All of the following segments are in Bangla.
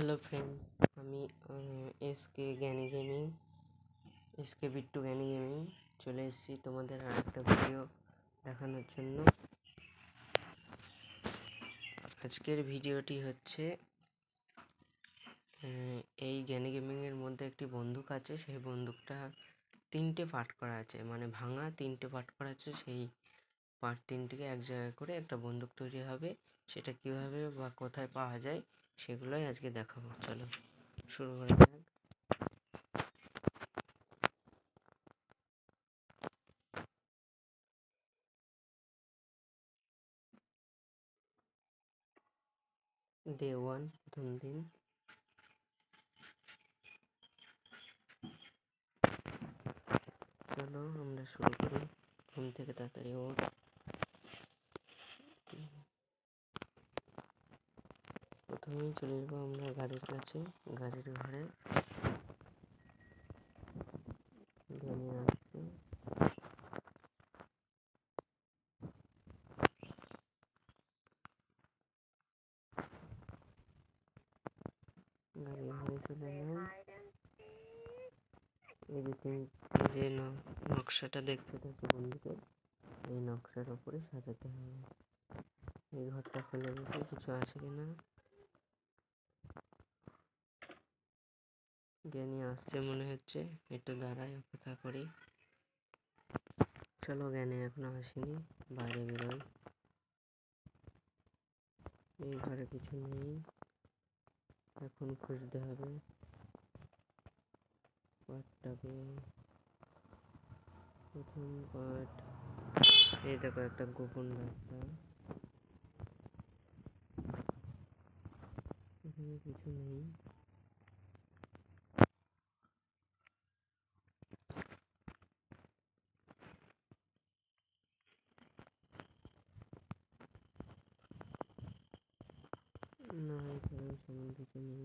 হ্যালো ফ্রেন্ড, আমি এসকে জ্ঞানী গেমিং, এসকে বিট্টু জ্ঞানী গেমিং চলে এসেছি তোমাদের আর একটা ভিডিও দেখানোর জন্য। আজকের ভিডিওটি হচ্ছে এই জ্ঞানী গেমিংয়ের মধ্যে একটি বন্দুক আছে, সেই বন্দুকটা 3টে পার্ট করা আছে, মানে ভাঙা 3টে পার্ট করা আছে। সেই পার্ট 3টিকে এক জায়গায় করে একটা বন্দুক তৈরি হবে। সেটা কিভাবে বা কোথায় পাওয়া যায় সেগুলোই আজকে দেখাবো। চলো শুরু করা যাক। ডে 1, প্রথম দিন। চলো আমরা শুরু করি। ঘুম থেকে তাড়াতাড়ি ওঠ। প্রথমেই চলে যাবো আমরা গাড়ির কাছে, গাড়ির ঘরে। জ্ঞানী আসছে, গাড়ির ঘরে চলে এলাম। এই যে নকশাটা দেখতে থাকো বন্ধুদের, এই নকশার উপরে সাজাতে হবে। এই ঘরটা খুলে দেখি কিছু আছে কিনা। জ্ঞানী আসছে মনে হচ্ছে, একটু দাঁড়াই, অপেক্ষা করি। চলো, জ্ঞানী এখনো আসেনি, বাইরে বেরোই। এই ঘরে কিছু নেই, এখন খুঁজতে হবে পার্টটাকে। প্রথম পার্ট, এই দেখো একটা গোপন রাস্তা, এখানে কিছু নেই। না, এখানে সেমন কিছু নেই।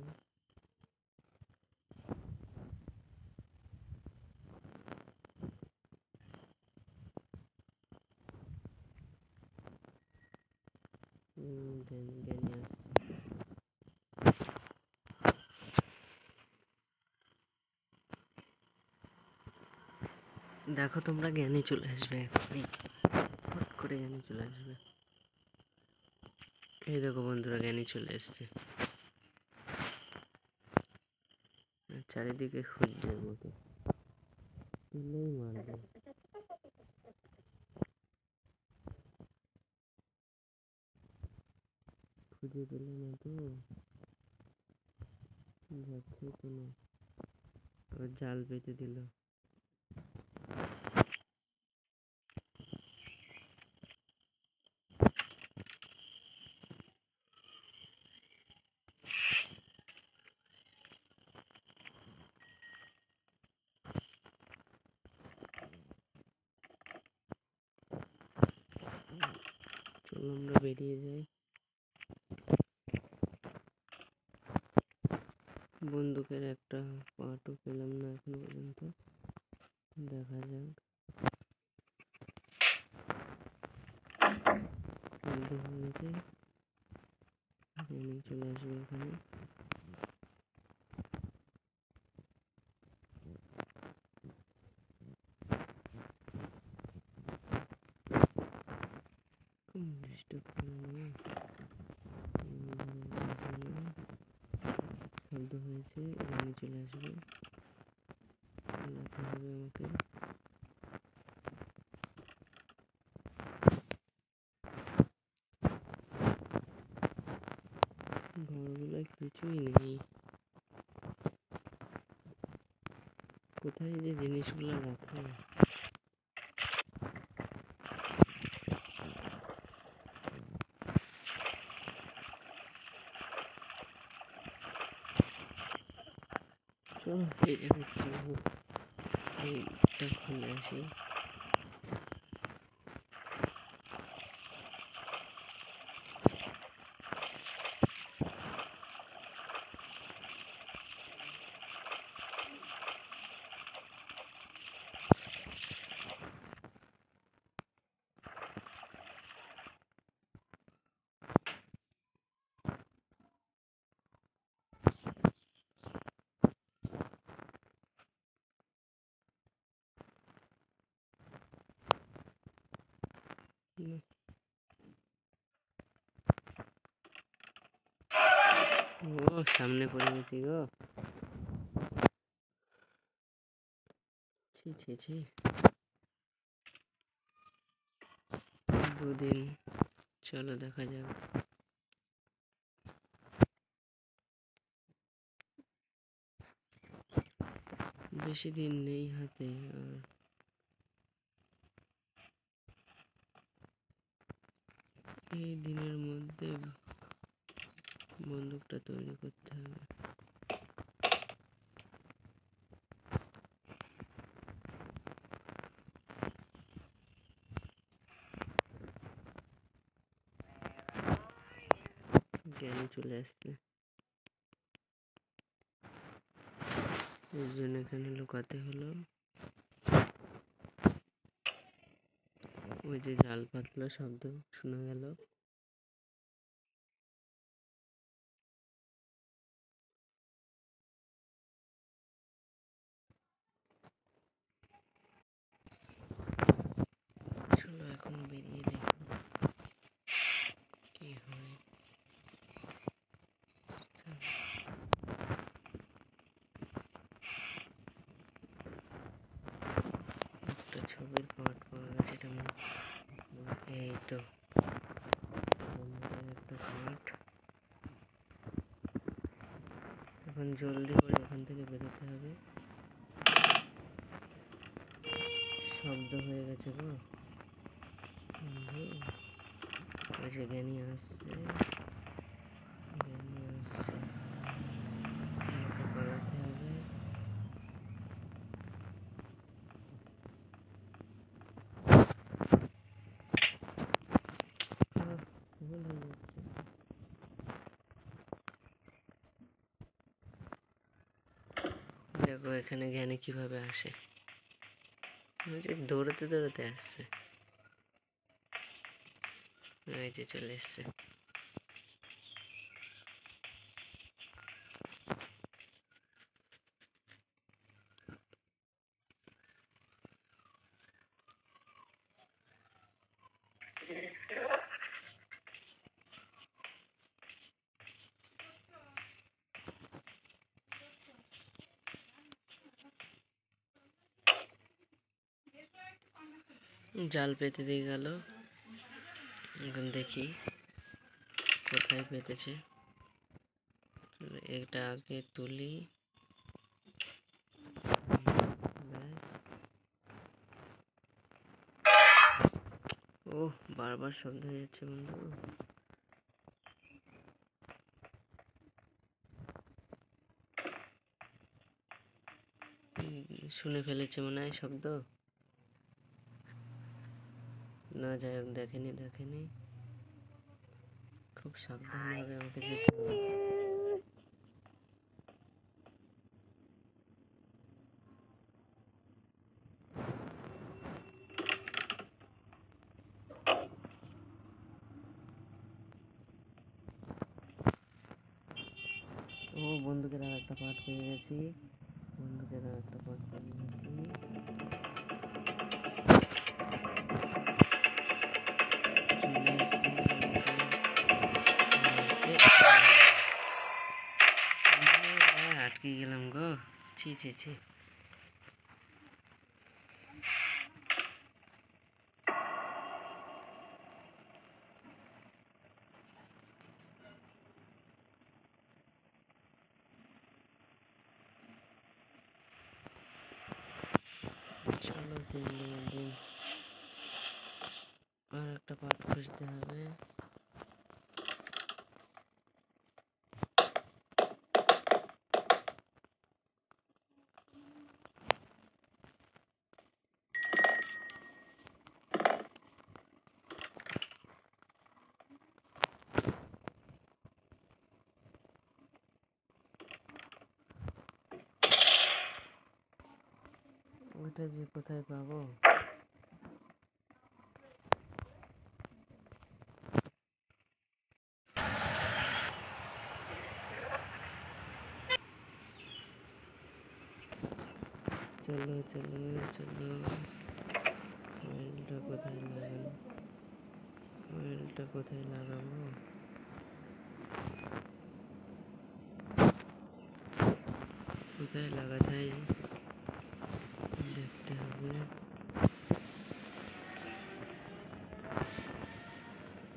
জ্ঞানী আসছে। দেখো তোমরা, জ্ঞানী চলে আসবে এখনই, হট করে জ্ঞানী চলে আসবে। এই দেখো বন্ধুরা, জ্ঞানী চলে এসছে। চারিদিকে খুঁজছে আমাকে, পেলেই মারবে। খুঁজে পেলে না তো, যাচ্ছে তো না, আবার জাল পেতে দিল। চলো আমরা বেরিয়ে যাই। বন্দুকের একটা পার্টও পেলাম না এখনো পর্যন্ত, দেখা যাক। বন্দুক হয়েছে, চলে আসবে এখানে। ডিস্টার্ব করে না, শব্দ হয়েছে, এখানে চলে আসবে, লাগাতে হবে আমাকে। ঘরগুলো কিছুই নেই, কোথায় যে জিনিসগুলো রাখে। চলো এই জায়গায় চলবো, এইটা খুলে আসি। না। ও সামনে পড়ে গেছি গো। ছি ছি ছি। দুদিন চলো দেখা যাক। বেশি দিন নেই হাতে আর এই দিনের মধ্যে বন্দুকটা তৈরি করতে হবে। জ্ঞানী চলে আসছে, এর জন্য এখানে লুকাতে হলো। ওই যে জাল পাতলো শব্দ শোনা গেল। চলো এখন বেরিয়ে দেখো কি হয়। একটা ছবির পার্ট পাওয়া গেছে, এটা এই তো একটা পার্ট। এখন জলদি করে এখান থেকে বেরোতে হবে। শব্দ হয়ে গেছে গো বন্ধু। ওই যে জ্ঞানী আসছে, জ্ঞানী আসছে, আমাকে পালাতে হবে। ভুল হয়ে যাচ্ছে। দেখো এখানে জ্ঞানী কিভাবে আসে, ওই যে দৌড়াতে দৌড়াতে আসছে। এই যে চলে এসছে। জাল পেতে দিয়ে গেল, এখন দেখি কোথায় পেতেছে। এটা আগে তুলি। ও বারবার শব্দ হয়ে যাচ্ছে বন্ধু। শুনে ফেলেছে মনে হয় শব্দ। না যাই হোক, দেখেনি দেখেনি, খুব সাবধানভাবে আমাকে যেতে হবে। ও বন্দুকের আর একটা পার্ট পেয়ে গেছি, বন্দুকের আর একটা পার্ট পেয়ে গেছি। চলে এসছি আটকে গেলাম গো। ছি ছি ছি। চলো দিন আর একটা পার্ট খুঁজতে হবে। ওটা যে কোথায় পাবো? চলো চলো চলো, ফাইলটা কোথায় লাগানো? কয়েলটা কোথায় লাগাবো? কোথায় লাগাতে হয় দেখতে হবে।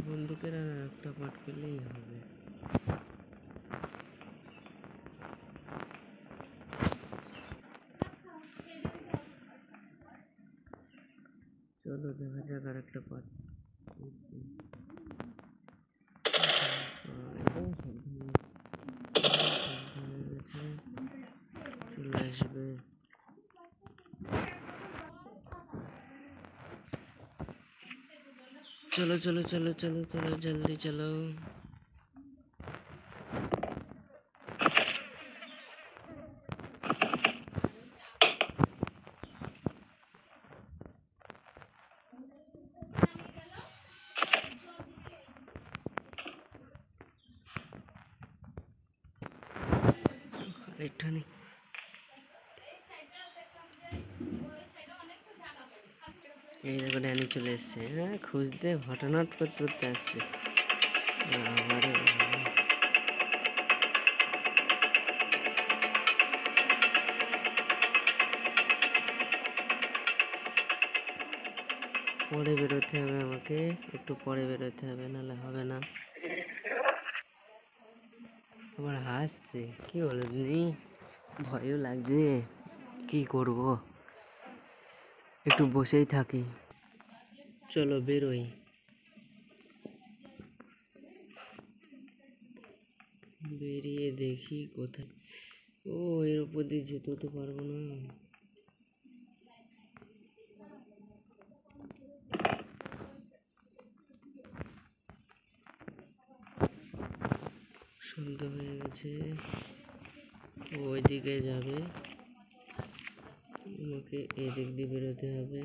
বন্দুকের আর একটা পার্ট পেলেই হবে। চলো দেখা যাক আর একটা পার্ট। চলে আসবে। চলো চলো চলো চলো চলো জলদি চলো। আরেকটা নেই। এই দেখো ড্যানি চলে এসছে। হ্যাঁ খুঁজতে হঠাৎ করতে করতে আসছে। আবারও পরে বেরোতে হবে, আমাকে একটু পরে বেরোতে হবে, নাহলে হবে না। আবার হাসছে, কি বলো দিদি? ভয়ও লাগছে, কি করব, একটু বসেই থাকি। চলো বেরোই। বেরিয়ে দেখি কোথায়। ও এর উপর দিয়ে যেতে তো পারবো না। সন্ধ্যা হয়ে গেছে, ওইদিকে যাবে, আমাকে এদিক দিয়ে বেরোতে হবে।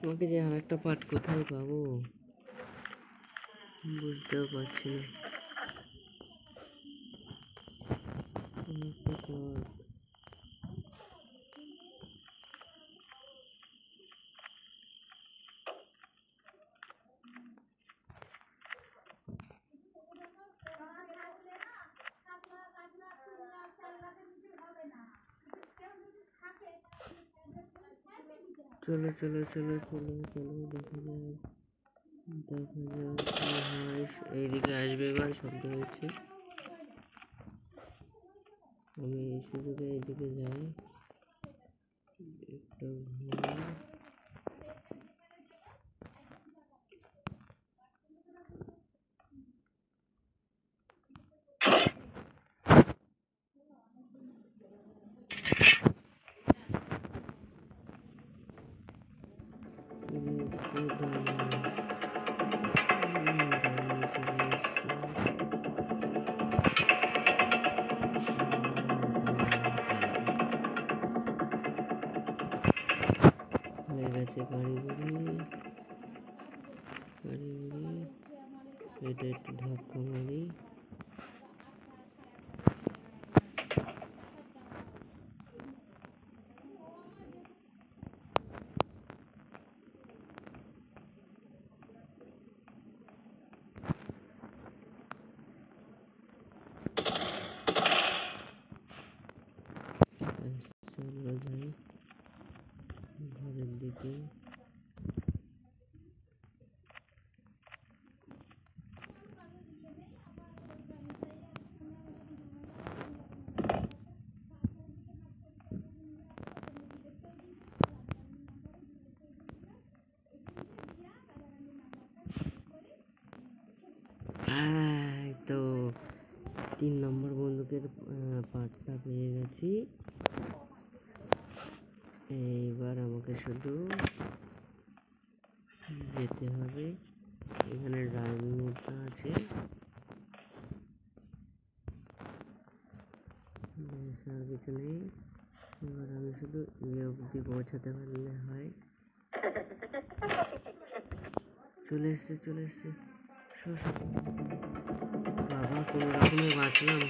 আমাকে যে আর একটা পার্ট কোথায় পাবো বুঝতেও পারছি না। চলো চলো চলো চলো চলো দেখা যাক, দেখা যাক কি হয়। এইদিকে আসবে এবার, শব্দ হচ্ছে। আমি এই সুযোগে এইদিকে যাই, একটু ঘুমাই। হয়ে গেছে গাড়ি গুড়ি, গাড়ি গুড়ি। এটা একটু ধাক্কা মারি। চলো যাই ঘরের দিকে। এই তো 3 নম্বর বন্দুকের পার্টটা পেয়ে গেছি। এইবার আমাকে শুধু যেতে হবে। এখানে ড্রাইভিং মোডটা আছে, আর কিছু নেই। এবার আমি শুধু ইয়ে অবধি পৌঁছাতে পারলে হয়। চলে এসছে চলে এসছে, বাবা কোনো রকমে বাঁচলাম।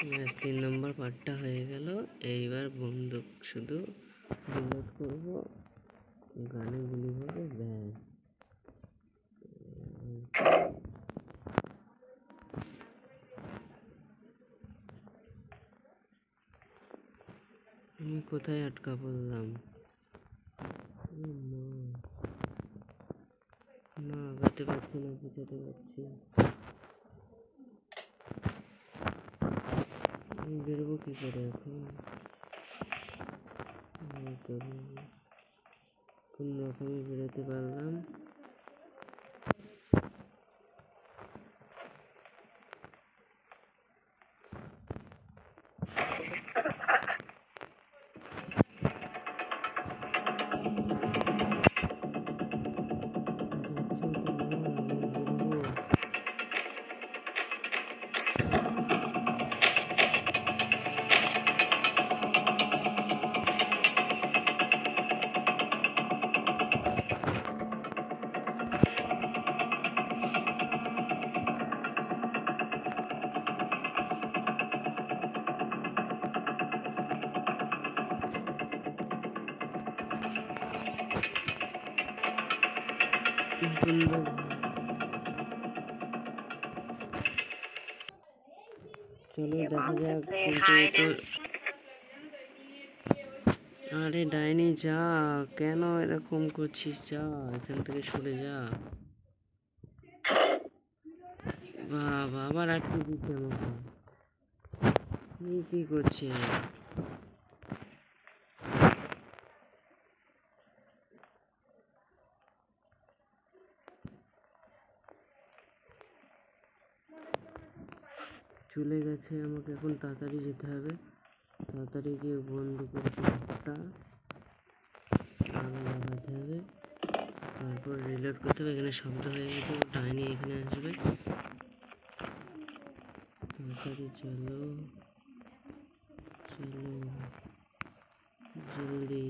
ব্যাস 3 নম্বর পার্টটা হয়ে গেল। এইবার বন্দুক শুধু রিলোড করবো, গানে গুলি হবে, ব্যাস। আমি কোথায় আটকা পড়লাম? না আগাতে পারছি না, পিছাতে পারছি। আমি বেরোবো কি করে এখন? কোন রকমে বেরোতে পারলাম। চলো দেখা যাক। কিন্তু আরে ডাইনি যা, কেন এরকম করছিস? যা এখান থেকে, সরে যা। বাবা আবার আটকে দিচ্ছে আমাকে। কি করছে? চলে গেছে, আমাকে এখন তাড়াতাড়ি যেতে হবে। তাড়াতাড়ি গিয়ে বন্দুকের একটা লাগাতে হবে, তারপর রিলোড করতে হবে। এখানে শব্দ হয়ে গেছে, ডাইনি এখানে আসবে। তাড়াতাড়ি চলো চলো, জলদি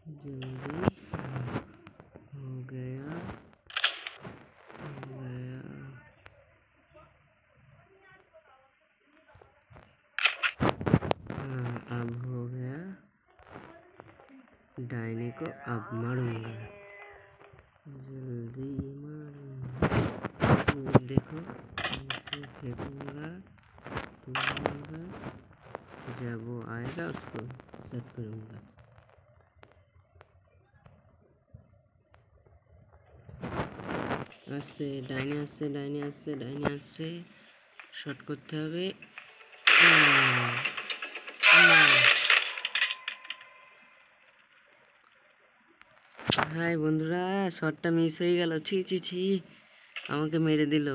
जल्दी हो गया हाँ अब हो गया। डायने को अब मारूंगा, जल्दी मारूंगा। देखो ऐसे फेंकूंगा, दूंगा, जब वो आएगा उसको सेट करूंगा। আসছে ডাইনি, আসছে ডাইনি, আসছে ডাইনি, আসছে। শট করতে হবে। হাই বন্ধুরা, শটটা মিস হয়ে গেল। ছি ছি ছি, আমাকে মেরে দিল।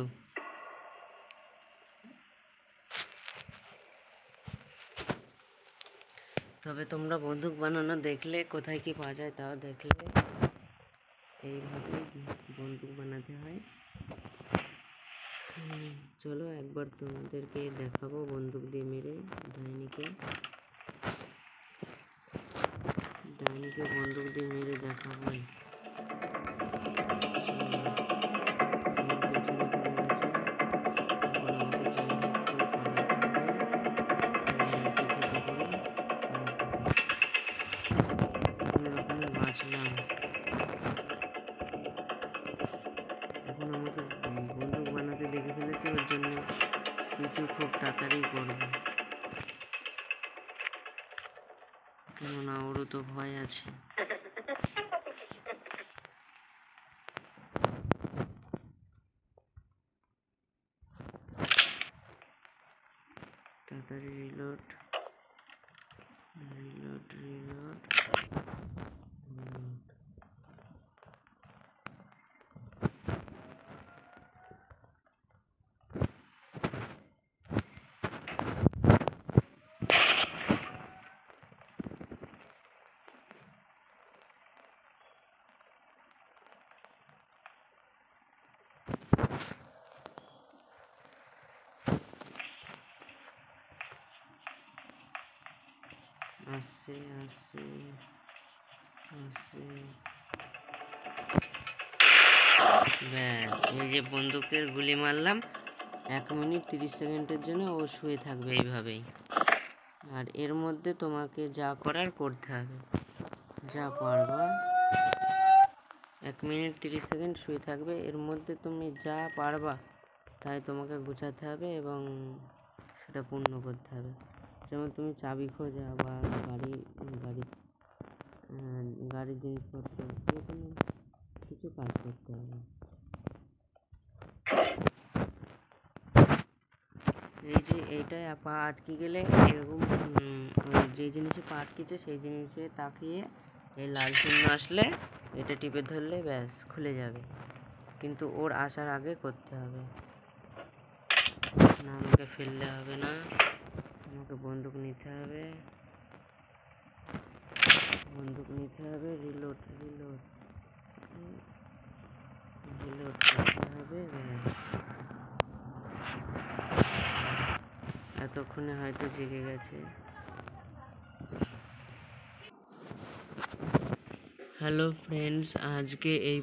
তবে তোমরা বন্দুক বানানো দেখলে, কোথায় কি পাওয়া যায় তাও দেখলে, এইভাবেই বন্দুক বানাতে হয়। চলো একবার তোমাদেরকে দেখাবো বন্দুক দিয়ে মেরে ডাইনিকে বন্দুক দিয়ে মেরে দেখাবো। বাঁচলাম। এখন আমাকে বন্দুক বানাতে দেখে ফেলেছে, ওর জন্য কিছু খুব তাড়াতাড়ি করবো, কেননা ওরও তো ভয় আছে। তাড়াতাড়ি রিলোড রিলোড রিলোড। আসছে আসছে আসছে। ব্যাস, এই যে বন্দুকের গুলি মারলাম, 1 মিনিট 30 সেকেন্ডের জন্য ও শুয়ে থাকবে এইভাবেই। আর এর মধ্যে তোমাকে যা করার করতে হবে, যা পারবা। 1 মিনিট 30 সেকেন্ড শুয়ে থাকবে, এর মধ্যে তুমি যা পারবা তাই তোমাকে গুছাতে হবে এবং সেটা পূর্ণ করতে হবে। যেমন তুমি চাবি খোঁজা বা গাড়ির জিনিসপত্র, যে কোনো কিছু কাজ করতে হবে। এই যে এইটায় পা আটকে গেলে এরকম যে জিনিসে পা আটকেছে সেই জিনিসে তাকিয়ে এই লাল চিহ্ন আসলে এটা টিপে ধরলে ব্যাস খুলে যাবে। কিন্তু ওর আসার আগে করতে হবে না, আমাকে ফেললে হবে না, আমাকে বন্দুক নিতে হবে, রিলোড করতে হবে। এতক্ষণে হয়তো জেগে গেছে। হ্যালো ফ্রেন্ডস, আজকে এই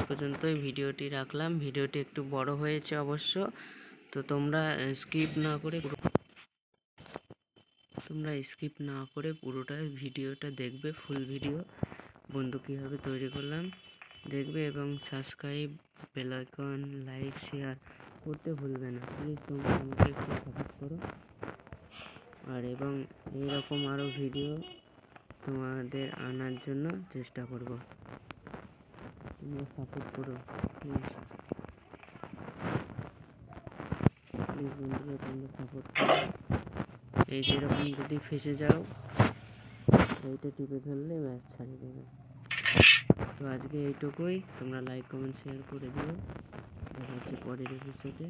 পর্যন্তই ভিডিওটি রাখলাম। ভিডিওটি একটু বড় হয়েছে অবশ্য, তো তোমরা স্কিপ না করে পুরোটা ভিডিওটা দেখবে, ফুল ভিডিও বন্ধু কীভাবে তৈরি করলাম দেখবে, এবং subscribe, bell icon, like, share করতে ভুলবে না। প্লিজ তোমরা আমাকে একটু সাপোর্ট করো। আর এবং এইরকম আরও ভিডিও তোমাদের আনার জন্য চেষ্টা করব। তোমরা সাপোর্ট করো প্লিজ বন্ধুরা, তোমরা সাপোর্ট করো। এই যেরকম যদি ফেসে যাও এইটা টিপে ধরলে ব্যাস ছাড়িয়ে দেবে। তো আজকে এইটুকুই, তোমরা লাইক, কমেন্ট, শেয়ার করে দিও। দেখা হচ্ছে পরের এপিসোডে।